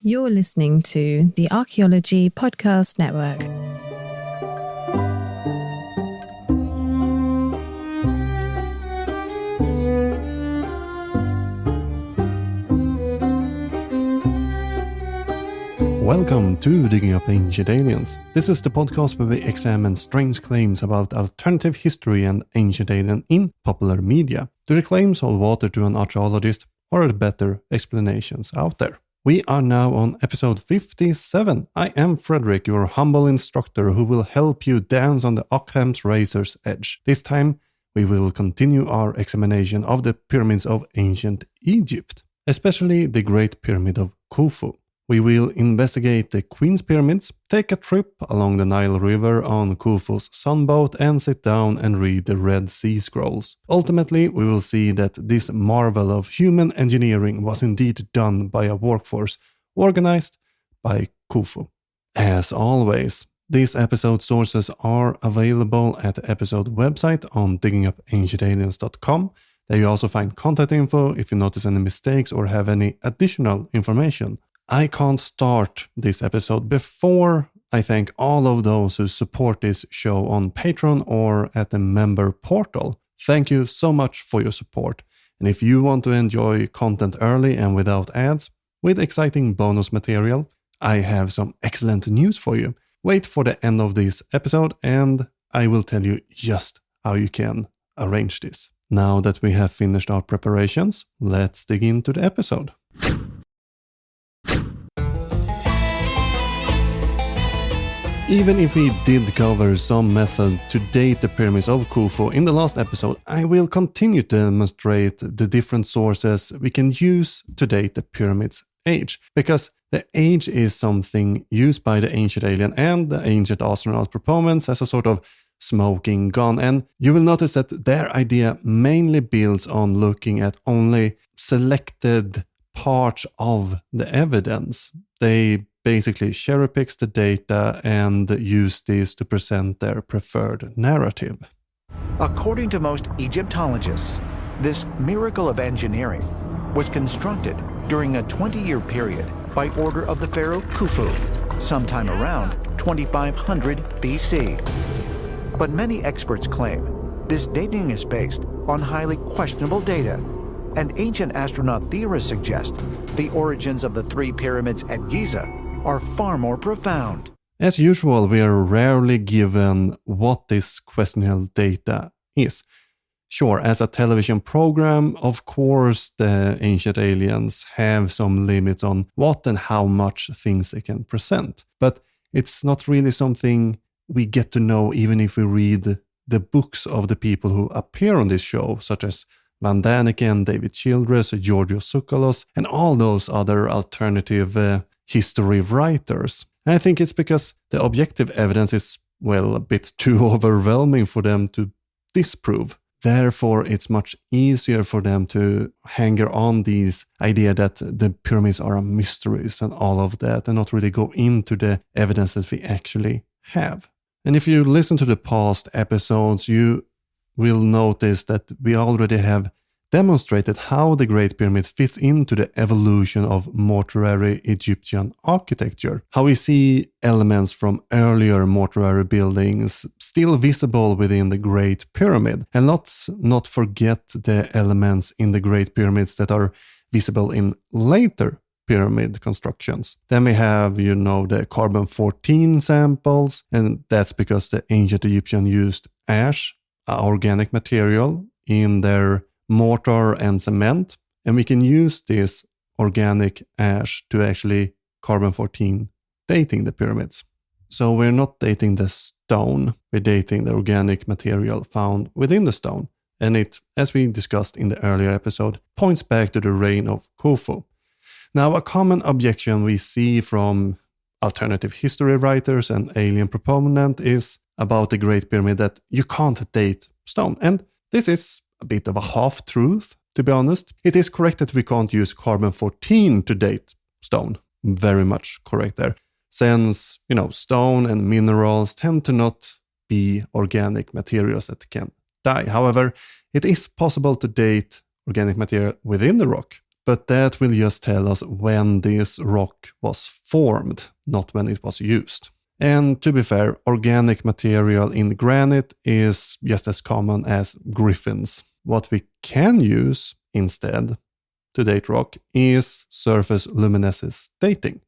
You're listening to the Archaeology Podcast Network. Welcome to Digging Up Ancient Aliens. This is the podcast where we examine strange claims about alternative history and ancient alien in popular media. Do the claims hold water to an archaeologist, or are there better explanations out there? We are now on episode 57. I am Fredrik, your humble instructor who will help you dance on the Occam's razor's edge. This time, we will continue our examination of the pyramids of ancient Egypt, especially the Great Pyramid of Khufu. We will investigate the Queen's Pyramids, take a trip along the Nile River on Khufu's sunboat, and sit down and read the Red Sea Scrolls. Ultimately, we will see that this marvel of human engineering was indeed done by a workforce organized by Khufu. As always, these episode sources are available at the episode website on diggingupancientaliens.com. There you also find contact info if you notice any mistakes or have any additional information. I can't start this episode before I thank all of those who support this show on Patreon or at the member portal. Thank you so much for your support. And if you want to enjoy content early and without ads, with exciting bonus material, I have some excellent news for you. Wait for the end of this episode and I will tell you just how you can arrange this. Now that we have finished our preparations, let's dig into the episode. Even if we did cover some method to date the pyramids of Khufu in the last episode, I will continue to demonstrate the different sources we can use to date the pyramid's age, because the age is something used by the ancient alien and the ancient astronaut proponents as a sort of smoking gun, and you will notice that their idea mainly builds on looking at only selected parts of the evidence. They basically cherry picks the data and use this to present their preferred narrative. According to most Egyptologists, this miracle of engineering was constructed during a 20-year period by order of the pharaoh Khufu, sometime around 2500 BC. But many experts claim this dating is based on highly questionable data, and ancient astronaut theorists suggest the origins of the three pyramids at Giza are far more profound. As usual, we are rarely given what this questionable data is. Sure, as a television program, of course, the ancient aliens have some limits on what and how much things they can present. But it's not really something we get to know even if we read the books of the people who appear on this show, such as Van Daniken, David Childress, Georgios Tsoukalos, and all those other alternative history writers. And I think it's because the objective evidence is, well, a bit too overwhelming for them to disprove. Therefore, it's much easier for them to hang on these idea that the pyramids are a mysteries and all of that, and not really go into the evidence that we actually have. And if you listen to the past episodes, you will notice that we already have demonstrated how the Great Pyramid fits into the evolution of mortuary Egyptian architecture, how we see elements from earlier mortuary buildings still visible within the Great Pyramid. And let's not forget the elements in the Great Pyramids that are visible in later pyramid constructions. Then we have, the carbon-14 samples, and that's because the ancient Egyptians used ash, an organic material, in their mortar and cement, and we can use this organic ash to actually carbon-14 dating the pyramids. So we're not dating the stone, we're dating the organic material found within the stone, and it, as we discussed in the earlier episode, points back to the reign of Khufu. Now, a common objection we see from alternative history writers and alien proponents is about the Great Pyramid that you can't date stone, and this is a bit of a half-truth, to be honest. It is correct that we can't use carbon-14 to date stone. Very much correct there. Since, stone and minerals tend to not be organic materials that can die. However, it is possible to date organic material within the rock. but that will just tell us when this rock was formed, not when it was used. And to be fair, organic material in granite is just as common as griffins. What we can use instead to date rock is surface luminescence dating.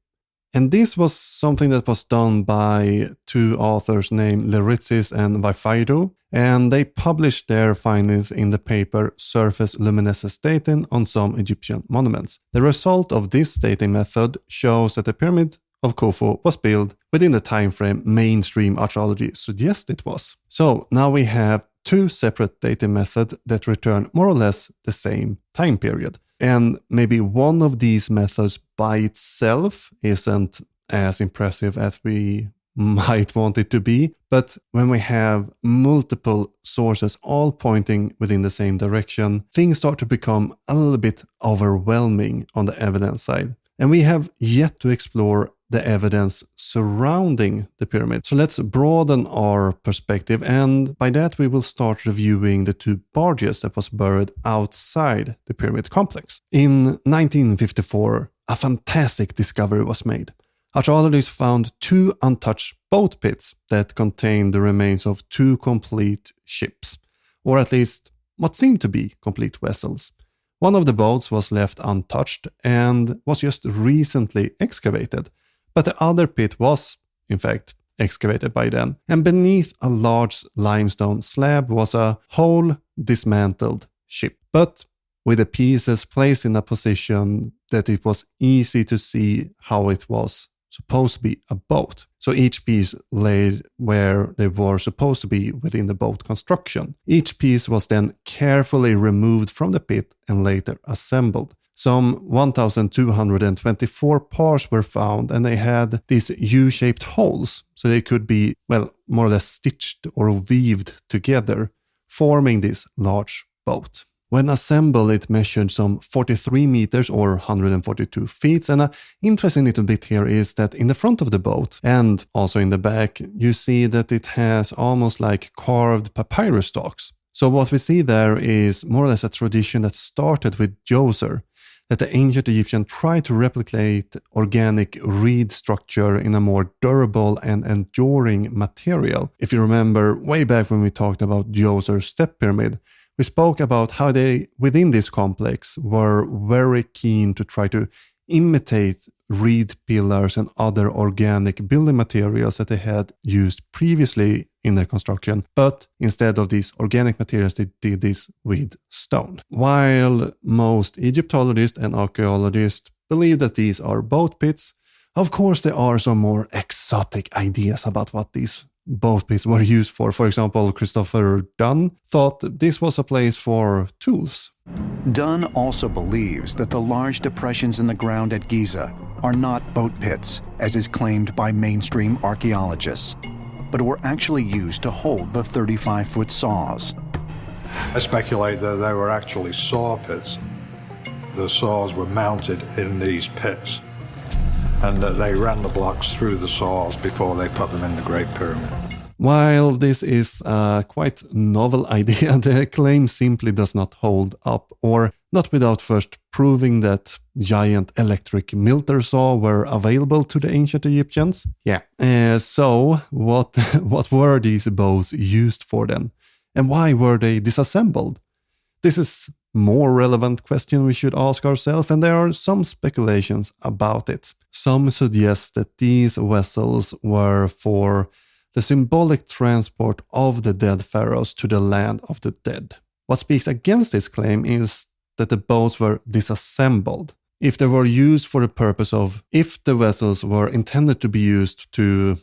And this was something that was done by two authors named Leritzis and Vaifaidu, and they published their findings in the paper Surface Luminescence Dating on Some Egyptian Monuments. The result of this dating method shows that the Pyramid of Khufu was built within the time frame mainstream archaeology suggests it was. So now we have two separate dating methods that return more or less the same time period. And maybe one of these methods by itself isn't as impressive as we might want it to be, but when we have multiple sources all pointing within the same direction, things start to become a little bit overwhelming on the evidence side. And we have yet to explore the evidence surrounding the pyramid. So let's broaden our perspective, and by that we will start reviewing the two barges that was buried outside the pyramid complex. In 1954, a fantastic discovery was made. Archaeologists found two untouched boat pits that contained the remains of two complete ships, or at least what seemed to be complete vessels. One of the boats was left untouched and was just recently excavated, but the other pit was, in fact, excavated by then, and beneath a large limestone slab was a whole dismantled ship, but with the pieces placed in a position that it was easy to see how it was supposed to be a boat. So each piece laid where they were supposed to be within the boat construction. Each piece was then carefully removed from the pit and later assembled. Some 1,224 parts were found, and they had these U-shaped holes, so they could be, well, more or less stitched or weaved together, forming this large boat. When assembled, it measured some 43 meters or 142 feet, and an interesting little bit here is that in the front of the boat, and also in the back, you see that it has almost like carved papyrus stalks. So what we see there is more or less a tradition that started with Djoser, that the ancient Egyptians tried to replicate organic reed structure in a more durable and enduring material. If you remember way back when we talked about Djoser's step pyramid, we spoke about how they, within this complex, were very keen to try to imitate reed pillars and other organic building materials that they had used previously in their construction, but instead of these organic materials, they did this with stone. While most Egyptologists and archaeologists believe that these are boat pits, of course there are some more exotic ideas about what these boat pits were used for. For example, Christopher Dunn thought this was a place for tools. Dunn also believes that the large depressions in the ground at Giza are not boat pits, as is claimed by mainstream archaeologists, but were actually used to hold the 35-foot saws. I speculate that they were actually saw pits. The saws were mounted in these pits, and that they ran the blocks through the saws before they put them in the Great Pyramid. While this is a quite novel idea, the claim simply does not hold up, or not without first proving that giant electric milter saw were available to the ancient Egyptians. So what were these bows used for then? And why were they disassembled? This is more relevant question we should ask ourselves, and there are some speculations about it. Some suggest that these vessels were for the symbolic transport of the dead pharaohs to the land of the dead. What speaks against this claim is that the boats were disassembled. If they were used for the purpose of, if the vessels were intended to be used to,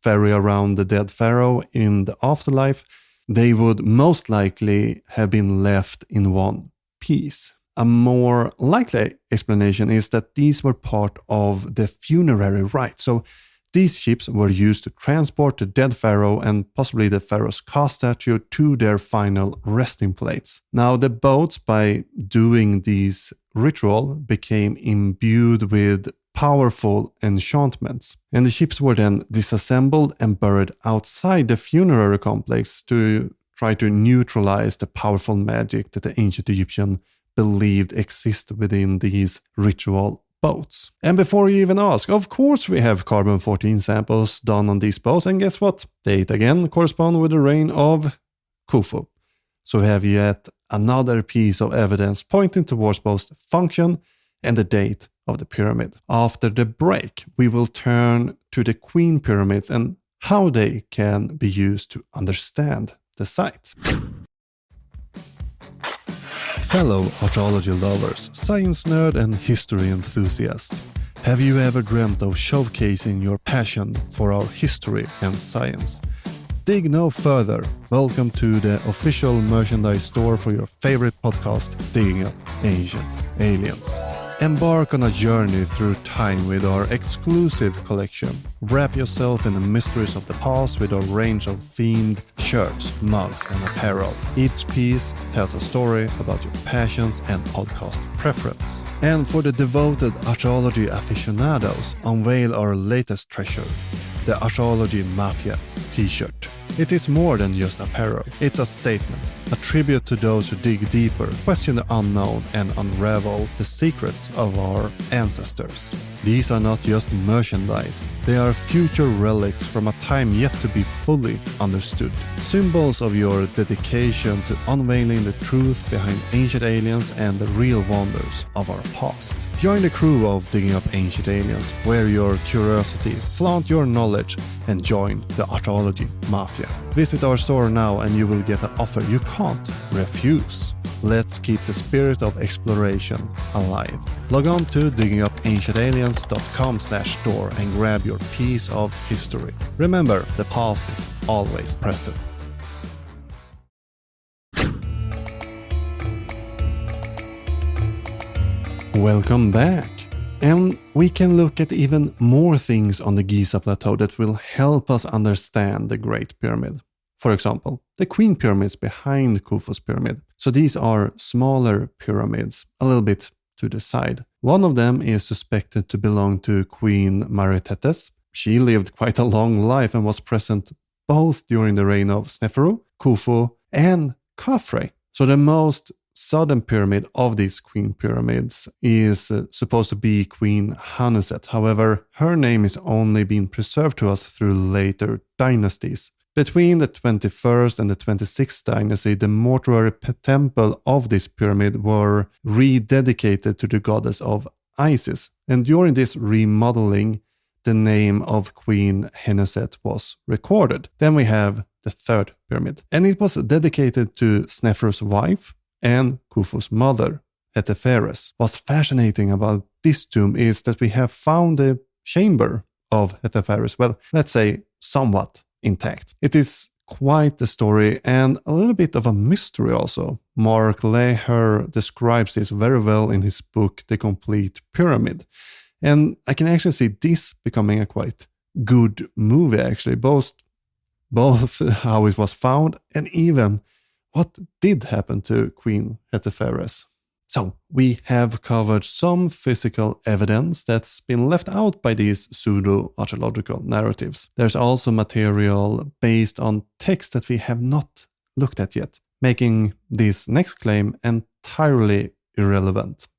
ferry around the dead pharaoh in the afterlife, they would most likely have been left in one piece. A more likely explanation is that these were part of the funerary rite. So these ships were used to transport the dead pharaoh and possibly the pharaoh's cast statue to their final resting place. Now the boats, by doing these ritual, became imbued with powerful enchantments, and the ships were then disassembled and buried outside the funerary complex to try to neutralize the powerful magic that the ancient Egyptians believed exist within these ritual boats. And before you even ask, of course we have carbon-14 samples done on these boats, and guess what? Date again correspond with the reign of Khufu. So we have yet another piece of evidence pointing towards both the function and the date of the pyramid. After the break, we will turn to the Queen pyramids and how they can be used to understand the site. Fellow archaeology lovers, science nerd and history enthusiast, have you ever dreamt of showcasing your passion for our history and science? Dig no further. Welcome to the official merchandise store for your favorite podcast, Digging Up Ancient Aliens. Embark on a journey through time with our exclusive collection. Wrap yourself in the mysteries of the past with our range of themed shirts, mugs, and apparel. Each piece tells a story about your passions and podcast preference. And for the devoted archaeology aficionados, unveil our latest treasure, the Archaeology Mafia t-shirt. It is more than just apparel. It's a statement, a tribute to those who dig deeper, question the unknown, and unravel the secrets of our ancestors. These are not just merchandise, they are future relics from a time yet to be fully understood. Symbols of your dedication to unveiling the truth behind ancient aliens and the real wonders of our past. Join the crew of Digging Up Ancient Aliens, wear your curiosity, flaunt your knowledge, and join the Archaeology Mafia. Visit our store now and you will get an offer you can't refuse. Let's keep the spirit of exploration alive. Log on to diggingupancientaliens.com/store and grab your piece of history. Remember, the past is always present. Welcome back. And we can look at even more things on the Giza Plateau that will help us understand the Great Pyramid. For example, the Queen pyramids behind Khufu's pyramid. So these are smaller pyramids, a little bit to the side. One of them is suspected to belong to Queen Maritetes. She lived quite a long life and was present both during the reign of Sneferu, Khufu, and Khafre. So the most southern pyramid of these Queen pyramids is supposed to be Queen Hanuset. However, her name is only being preserved to us through later dynasties. Between the 21st and the 26th dynasty, the mortuary temple of this pyramid were rededicated to the goddess of Isis. And during this remodeling, the name of Queen Hanuset was recorded. Then we have the third pyramid. And it was dedicated to Sneferu's wife and Khufu's mother, Hetepheres. What's fascinating about this tomb is that we have found the chamber of Hetepheres, well, let's say somewhat intact. It is quite the story and a little bit of a mystery also. Mark Leher describes this very well in his book, The Complete Pyramid. And I can actually see this becoming a quite good movie actually, both how it was found and even what did happen to Queen Hetepheres. So, we have covered some physical evidence that's been left out by these pseudo-archaeological narratives. There's also material based on text that we have not looked at yet, making this next claim entirely irrelevant.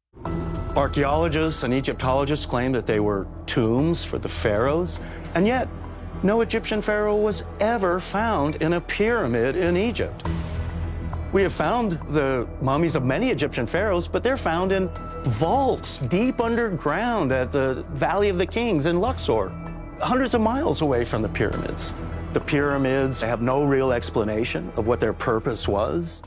Archaeologists and Egyptologists claim that they were tombs for the pharaohs, and yet no Egyptian pharaoh was ever found in a pyramid in Egypt. We have found the mummies of many Egyptian pharaohs, but they're found in vaults deep underground at the Valley of the Kings in Luxor, hundreds of miles away from the pyramids. The pyramids have no real explanation of what their purpose was.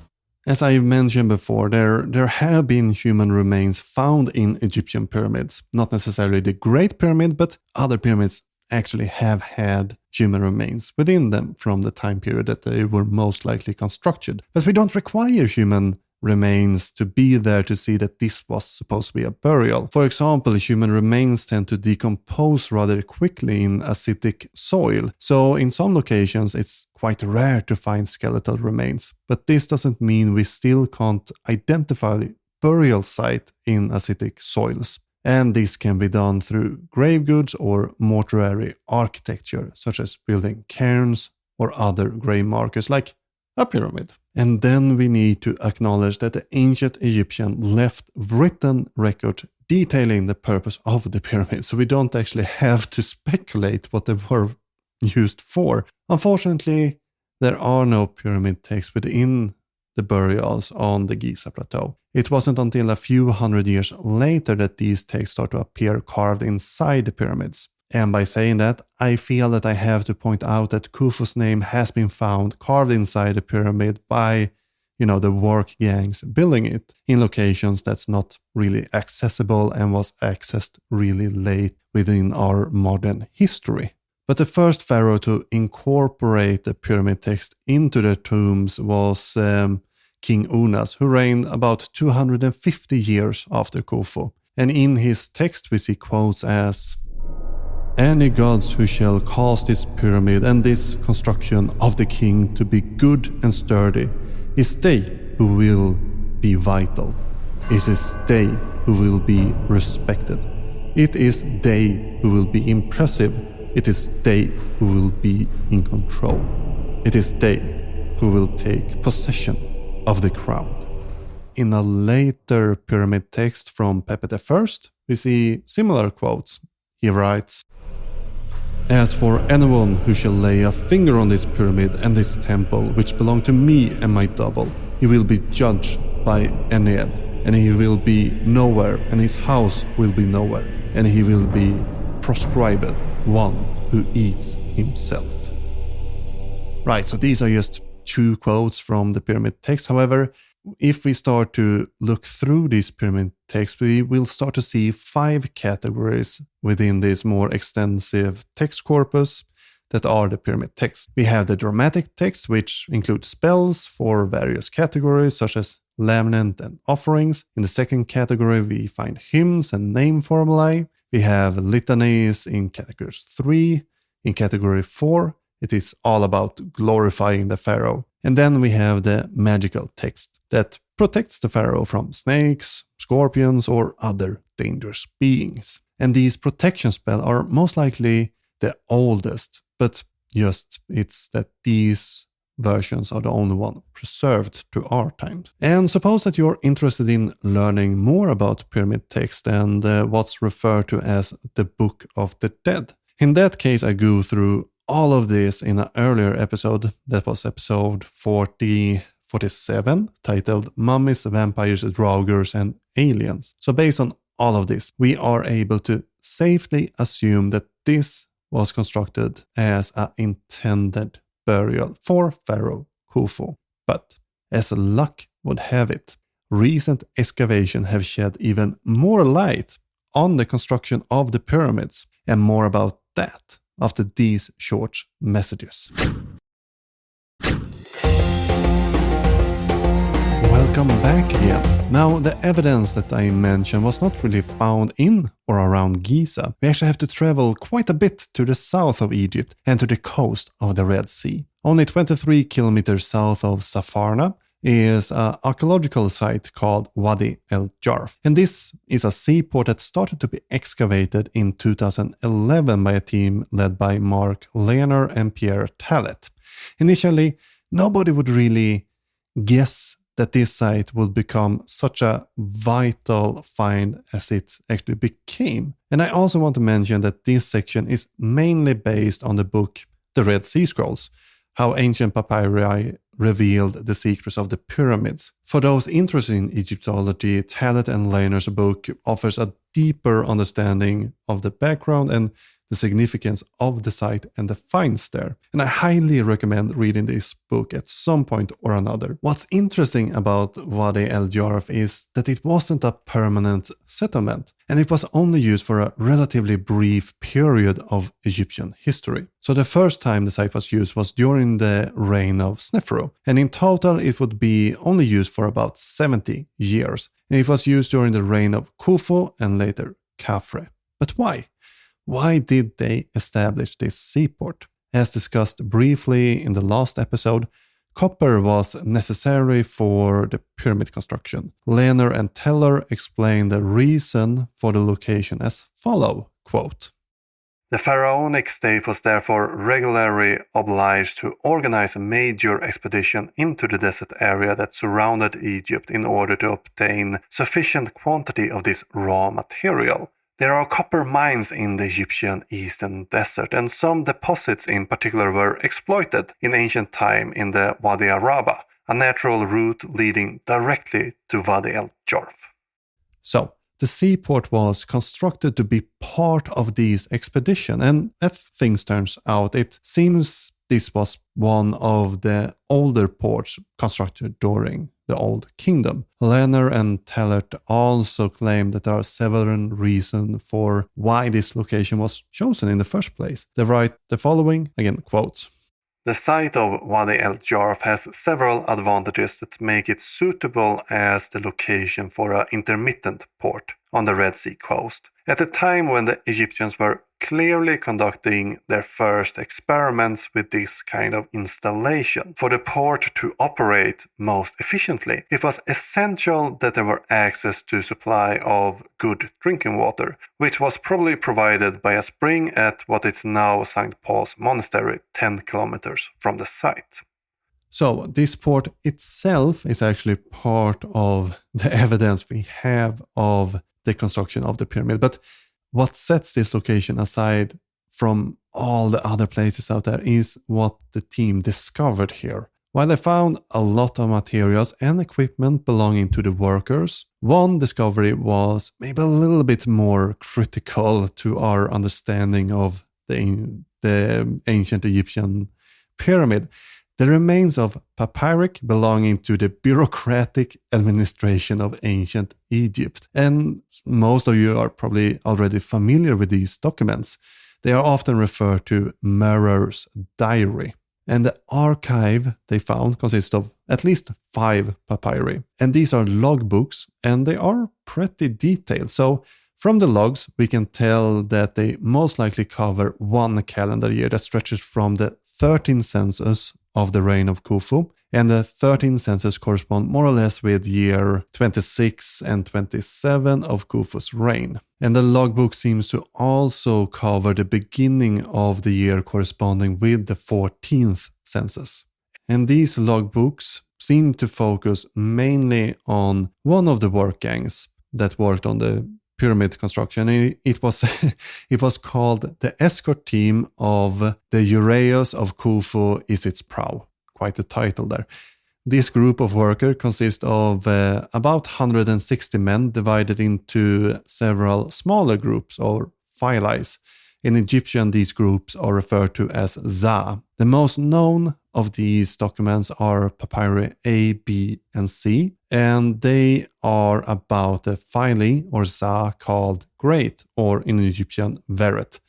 As I mentioned before, there have been human remains found in Egyptian pyramids. Not necessarily the Great Pyramid, but other pyramids actually have had human remains within them from the time period that they were most likely constructed. But we don't require human remains to be there to see that this was supposed to be a burial. For example, human remains tend to decompose rather quickly in acidic soil. So in some locations, it's quite rare to find skeletal remains. But this doesn't mean we still can't identify burial site in acidic soils. And this can be done through grave goods or mortuary architecture, such as building cairns or other grave markers like a pyramid. And then we need to acknowledge that the ancient Egyptian left written record detailing the purpose of the pyramids, so we don't actually have to speculate what they were used for. Unfortunately, there are no pyramid texts within the burials on the Giza Plateau. It wasn't until a few hundred years later that these texts start to appear carved inside the pyramids. And by saying that, I feel that I have to point out that Khufu's name has been found carved inside the pyramid by, the work gangs building it in locations that's not really accessible and was accessed really late within our modern history. But the first pharaoh to incorporate the pyramid text into their tombs was King Unas, who reigned about 250 years after Khufu. And in his text we see quotes as, "Any gods who shall cause this pyramid and this construction of the king to be good and sturdy, is they who will be vital. It is they who will be respected. It is they who will be impressive. It is they who will be in control. It is they who will take possession of the crown." In a later pyramid text from Pepe I, we see similar quotes. He writes, "As for anyone who shall lay a finger on this pyramid and this temple, which belong to me and my double, he will be judged by Ennead, and he will be nowhere, and his house will be nowhere, and he will be proscribed, one who eats himself." Right, so these are just 2 quotes from the pyramid text. However, if we start to look through these pyramid texts, we will start to see 5 categories within this more extensive text corpus that are the pyramid text. We have the dramatic text, which includes spells for various categories, such as lament and offerings. In the second category, we find hymns and name formulae. We have litanies in category 3. In category 4, it is all about glorifying the pharaoh. And then we have the magical text that protects the pharaoh from snakes, scorpions, or other dangerous beings. And these protection spells are most likely the oldest, but it's that these versions are the only one preserved to our times. And suppose that you're interested in learning more about pyramid text and what's referred to as the Book of the Dead. In that case, I go through all of this in an earlier episode, that was episode 47, titled Mummies, Vampires, Draugrs and Aliens. So based on all of this, we are able to safely assume that this was constructed as an intended burial for Pharaoh Khufu. But as luck would have it, recent excavations have shed even more light on the construction of the pyramids, and more about that after these short messages. Welcome back again. Now, the evidence that I mentioned was not really found in or around Giza. We actually have to travel quite a bit to the south of Egypt and to the coast of the Red Sea. Only 23 kilometers south of Safarna is an archaeological site called Wadi El Jarf. And this is a seaport that started to be excavated in 2011 by a team led by Mark Lehner and Pierre Tallet. Initially, nobody would really guess that this site would become such a vital find as it actually became. And I also want to mention that this section is mainly based on the book The Red Sea Scrolls, how ancient papyri revealed the secrets of the pyramids. For those interested in Egyptology, Tallet and Lehner's book offers a deeper understanding of the background and the significance of the site and the finds there. And I highly recommend reading this book at some point or another. What's interesting about Wadi El Jarf is that it wasn't a permanent settlement, and it was only used for a relatively brief period of Egyptian history. So the first time the site was used was during the reign of Snefru, and in total it would be only used for about 70 years. And it was used during the reign of Khufu and later Khafre. But why? Why did they establish this seaport? As discussed briefly in the last episode, copper was necessary for the pyramid construction. Lehner and Teller explain the reason for the location as follow, quote, The pharaonic state was therefore regularly obliged to organize a major expedition into the desert area that surrounded Egypt in order to obtain sufficient quantity of this raw material. There are copper mines in the Egyptian eastern desert, and some deposits in particular were exploited in ancient time in the Wadi Araba, a natural route leading directly to Wadi el-Jorf. So, the seaport was constructed to be part of this expedition, and as things turns out, it seems this was one of the older ports constructed during the Old Kingdom. Lenner and Tellert also claim that there are several reasons for why this location was chosen in the first place. They write the following, again, quote, "The site of Wadi el-Jarf has several advantages that make it suitable as the location for an intermittent port on the Red Sea coast. At a time when the Egyptians were clearly conducting their first experiments with this kind of installation, for the port to operate most efficiently, it was essential that there were access to supply of good drinking water, which was probably provided by a spring at what is now St. Paul's Monastery, 10 kilometers from the site." So this port itself is actually part of the evidence we have of the construction of the pyramid. But what sets this location aside from all the other places out there is what the team discovered here. While they found a lot of materials and equipment belonging to the workers, one discovery was maybe a little bit more critical to our understanding of the ancient Egyptian pyramid. The remains of papyri belonging to the bureaucratic administration of ancient Egypt. And most of you are probably already familiar with these documents. They are often referred to Merer's diary. And the archive they found consists of at least 5 papyri. And these are logbooks, and they are pretty detailed. So from the logs, we can tell that they most likely cover one calendar year that stretches from the 13th census of the reign of Khufu, and the 13th census correspond more or less with year 26 and 27 of Khufu's reign. And the logbook seems to also cover the beginning of the year corresponding with the 14th census. And these logbooks seem to focus mainly on one of the work gangs that worked on the pyramid construction. It was called the escort team of the Uraeus of Khufu is its prow. Quite a title there. This group of workers consists of about 160 men divided into several smaller groups or phylae. In Egyptian, these groups are referred to as Za. The most known of these documents are papyri A, B, and C, and they are about a phylae or Za called Great, or in Egyptian, Veret,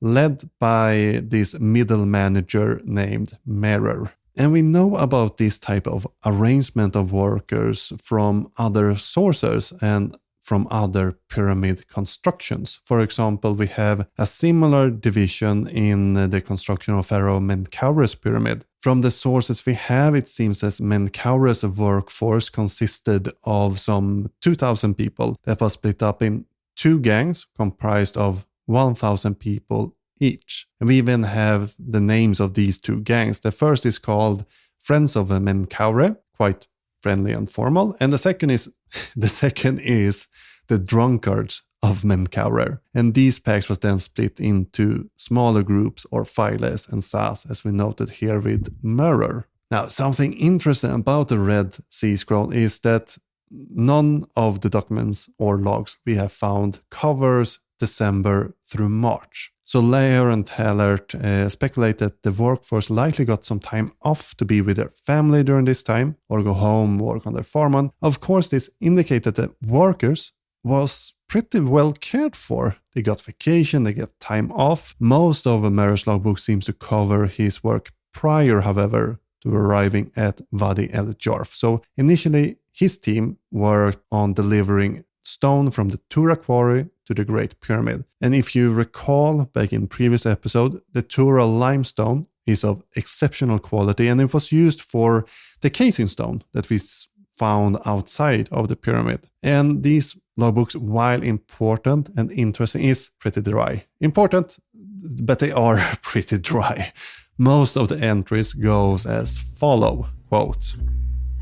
led by this middle manager named Merer. And we know about this type of arrangement of workers from other sources and from other pyramid constructions. For example, we have a similar division in the construction of Pharaoh Menkaure's pyramid. From the sources we have, it seems as Menkaure's workforce consisted of some 2,000 people that was split up in 2 gangs comprised of 1,000 people each. And we even have the names of these 2 gangs. The first is called Friends of Menkaure, quite friendly and formal, and the second is the Drunkards of Menkaure. And these packs was then split into smaller groups or phylae and Zas, as we noted here with Merer. Now, something interesting about the Red Sea Scroll is that none of the documents or logs we have found covers December through March. So Leher and Tellert speculate that the workforce likely got some time off to be with their family during this time or go home, work on their farm. Of course, this indicated that workers was pretty well cared for. They got vacation, they get time off. Most of Merer's logbook seems to cover his work prior, however, to arriving at Wadi el-Jarf. So initially, his team worked on delivering stone from the Tura quarry to the Great Pyramid. And if you recall back in previous episode, the Tura limestone is of exceptional quality, and it was used for the casing stone that we found outside of the pyramid. And these logbooks, while important and interesting, is pretty dry. Important, but they are pretty dry. Most of the entries goes as follow, quote,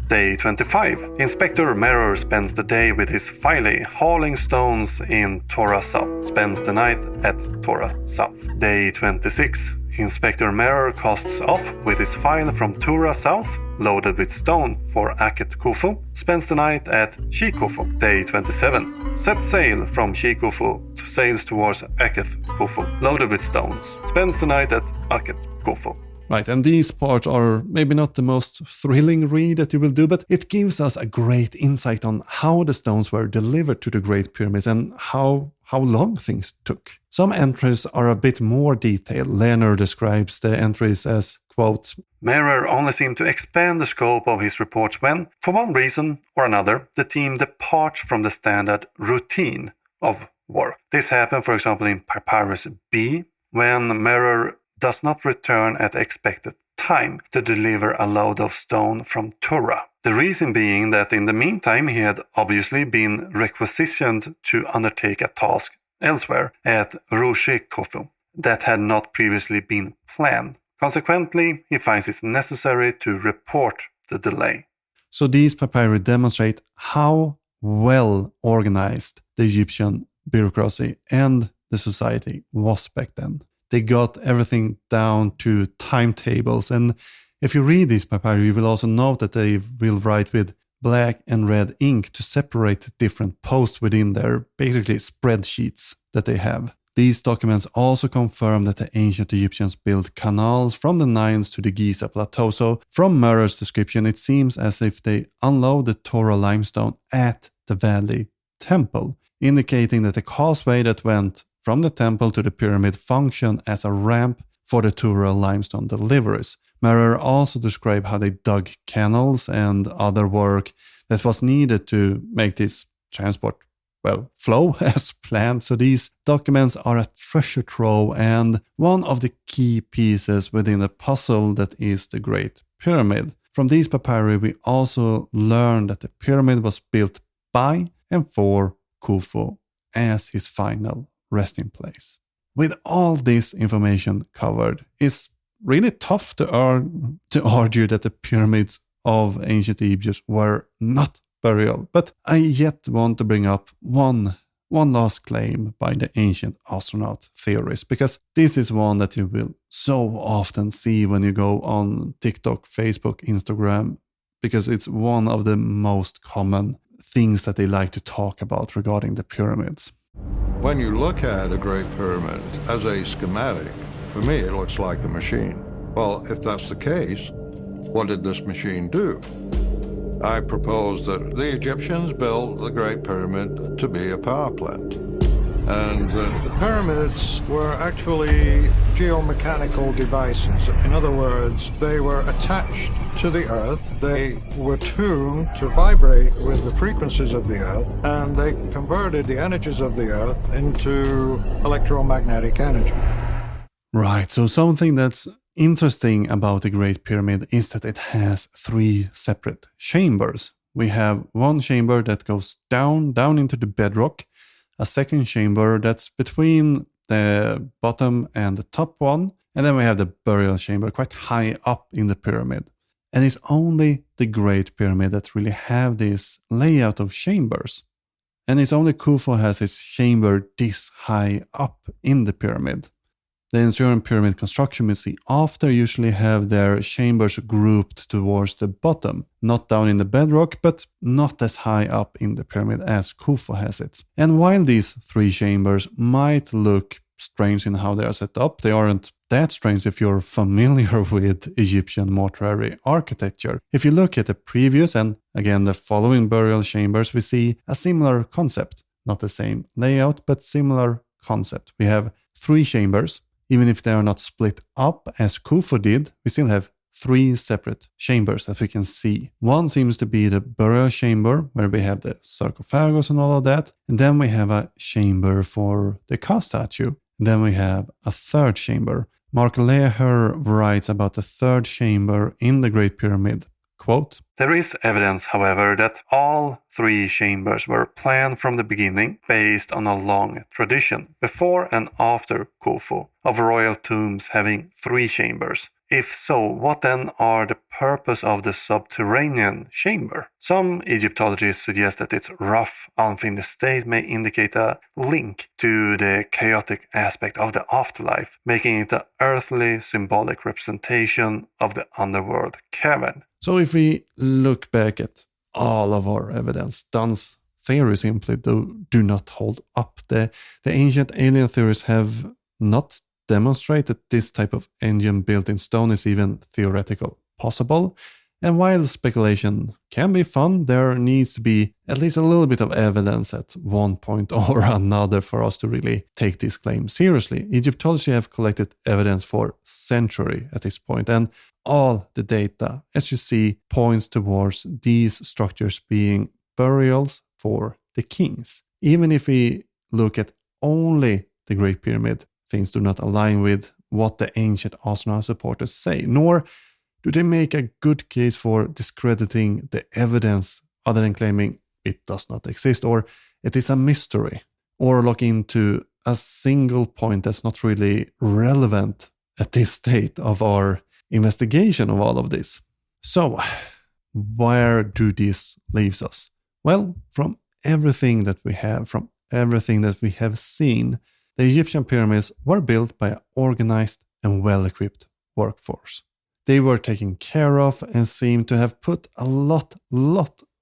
Day 25. Inspector Merrill spends the day with his filey hauling stones in Torah South. Spends the night at Torah South. Day 26. Inspector Merrill costs off with his file from Torah South, loaded with stone for Akhet Khufu. Spends the night at Khufu. Day 27. Sets sail from Khufu, sails towards Akhet Khufu, loaded with stones. Spends the night at Akhet Khufu. Right, and these parts are maybe not the most thrilling read that you will do, but it gives us a great insight on how the stones were delivered to the Great Pyramids and how long things took. Some entries are a bit more detailed. Lerner describes the entries as, quote, Merer only seemed to expand the scope of his reports when, for one reason or another, the team departs from the standard routine of work. This happened, for example, in Papyrus B, when Merer does not return at the expected time to deliver a load of stone from Torah. The reason being that in the meantime he had obviously been requisitioned to undertake a task elsewhere at Roche Khufu that had not previously been planned. Consequently, he finds it necessary to report the delay. So these papyri demonstrate how well organized the Egyptian bureaucracy and the society was back then. They got everything down to timetables, and if you read these papyri, you will also note that they will write with black and red ink to separate different posts within their basically spreadsheets that they have. These documents also confirm that the ancient Egyptians built canals from the Nines to the Giza Plateau, so from Murray's description it seems as if they unloaded Torah limestone at the Valley Temple, indicating that the causeway that went from the temple to the pyramid functioned as a ramp for the Torah limestone deliveries. Merer also described how they dug canals and other work that was needed to make this transport, flow as planned. So these documents are a treasure trove and one of the key pieces within the puzzle that is the Great Pyramid. From these papyri, we also learn that the pyramid was built by and for Khufu as his final resting place. With all this information covered, it's really tough to argue that the pyramids of ancient Egypt were not burial. But I yet want to bring up one last claim by the ancient astronaut theorists, because this is one that you will so often see when you go on TikTok, Facebook, Instagram, because it's one of the most common things that they like to talk about regarding the pyramids. When you look at a Great Pyramid as a schematic, for me it looks like a machine. Well, if that's the case, what did this machine do? I propose that the Egyptians built the Great Pyramid to be a power plant. And the pyramids were actually geomechanical devices. In other words, they were attached to the earth. They were tuned to vibrate with the frequencies of the earth, and they converted the energies of the earth into electromagnetic energy. Right, so something that's interesting about the Great Pyramid is that it has 3 separate chambers. We have one chamber that goes down into the bedrock, a second chamber that's between the bottom and the top one, and then we have the burial chamber quite high up in the pyramid. And it's only the Great Pyramid that really have this layout of chambers. And it's only Khufu has its chamber this high up in the pyramid. The ensuing pyramid construction we see after usually have their chambers grouped towards the bottom, not down in the bedrock, but not as high up in the pyramid as Khufu has it. And while these 3 chambers might look strange in how they are set up, they aren't that strange if you're familiar with Egyptian mortuary architecture. If you look at the previous and again the following burial chambers, we see a similar concept. Not the same layout, but similar concept. We have 3 chambers. Even if they are not split up as Khufu did, we still have 3 separate chambers that we can see. One seems to be the burial chamber, where we have the sarcophagus and all of that. And then we have a chamber for the Ka statue. And then we have a 3rd chamber. Mark Leher writes about the 3rd chamber in the Great Pyramid, quote, "There is evidence, however, that all 3 chambers were planned from the beginning based on a long tradition, before and after Khufu, of royal tombs having 3 chambers. If so, what then are the purpose of the subterranean chamber? Some Egyptologists suggest that its rough, unfinished state may indicate a link to the chaotic aspect of the afterlife, making it an earthly symbolic representation of the underworld cavern." So if we look back at all of our evidence, Dunn's theory simply do not hold up. The ancient alien theories have not demonstrated that this type of engine built in stone is even theoretical possible. And while speculation can be fun, there needs to be at least a little bit of evidence at one point or another for us to really take this claim seriously. Egyptology have collected evidence for centuries at this point, and all the data, as you see, points towards these structures being burials for the kings. Even if we look at only the Great Pyramid, things do not align with what the ancient astronaut supporters say, nor do they make a good case for discrediting the evidence other than claiming it does not exist or it is a mystery, or look into a single point that's not really relevant at this state of our investigation of all of this. So, where do this leave us? Well, from everything that we have, from everything that we have seen, the Egyptian pyramids were built by an organized and well-equipped workforce. They were taken care of and seem to have put a lot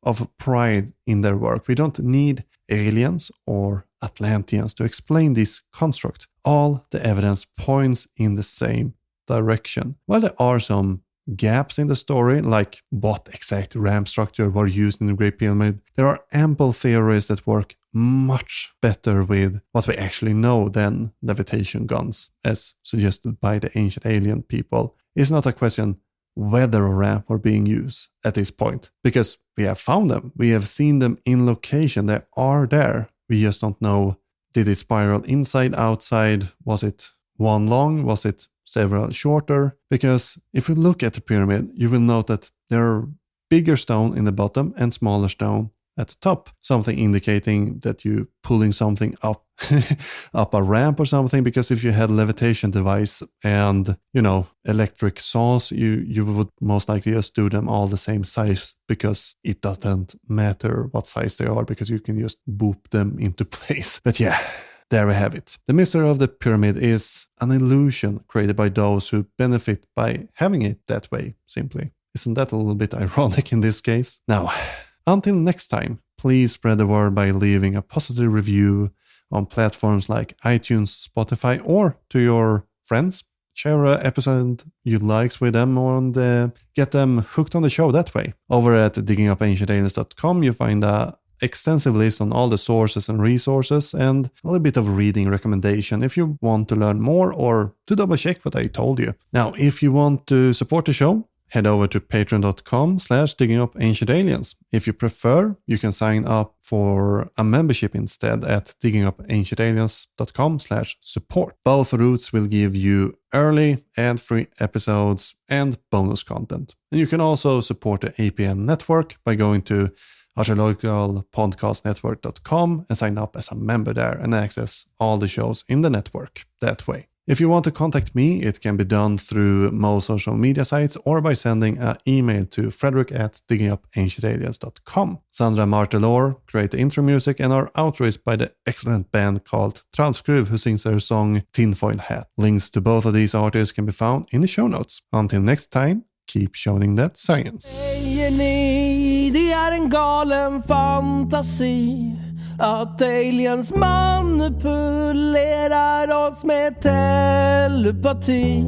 of pride in their work. We don't need aliens or Atlanteans to explain this construct. All the evidence points in the same direction. While there are some gaps in the story, like what exact ramp structure were used in the Great Pyramid, there are ample theories that work much better with what we actually know than levitation guns, as suggested by the ancient alien people. It's not a question whether a ramp were being used at this point, because we have found them. We have seen them in location. They are there. We just don't know, did it spiral inside, outside? Was it one long? Was it several shorter? Because if you look at the pyramid, you will note that there are bigger stone in the bottom and smaller stone at the top, something indicating that you're pulling something up up a ramp or something. Because if you had a levitation device and, electric saws, you would most likely just do them all the same size, because it doesn't matter what size they are, because you can just boop them into place. But yeah, there we have it. The mystery of the pyramid is an illusion created by those who benefit by having it that way, simply. Isn't that a little bit ironic in this case? Now, until next time, please spread the word by leaving a positive review on platforms like iTunes, Spotify, or to your friends. Share an episode you likes with them and get them hooked on the show that way. Over at diggingupancientaliens.com, you find a extensive list on all the sources and resources, and a little bit of reading recommendation if you want to learn more or to double check what I told you. Now, if you want to support the show, head over to patreon.com/diggingupancientaliens. If you prefer, you can sign up for a membership instead at diggingupancientaliens.com/support. Both routes will give you early ad-free episodes and bonus content. And you can also support the APN network by going to archaeologicalpodcastnetwork.com and sign up as a member there and access all the shows in the network that way. If you want to contact me, it can be done through most social media sites or by sending an email to Fredrik@diggingupancientaliens.com. Sandra Martelor create the intro music, and our outro is by the excellent band called Trallskruv, who sings their song Tinfoil Hat. Links to both of these artists can be found in the show notes. Until next time, keep showing that science. Säger ni, det är en galen fantasi att aliens manipulerar oss med telepati.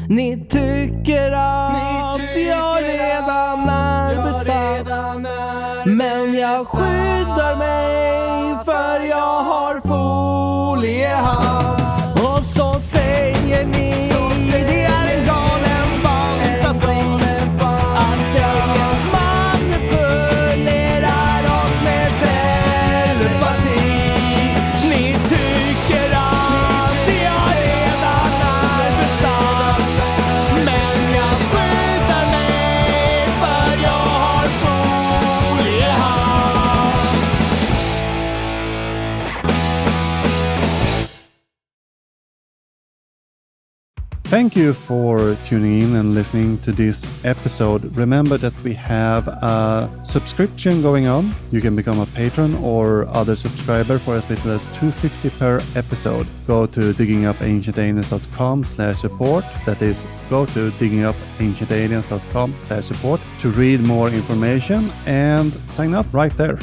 Ni tycker att jag redan är besatt, men jag skyddar mig för jag har foliehatt. Och så säger ni, det är en galen fantasi att aliens manipulerar oss med telepati. Ni tycker att jag redan är besatt, men jag skyddar mig för Thank you for tuning in and listening to this episode. Remember that we have a subscription going on. You can become a patron or other subscriber for as little as $2.50 per episode. Go to diggingupancientaliens.com/support. That is, go to diggingupancientaliens.com/support to read more information and sign up right there.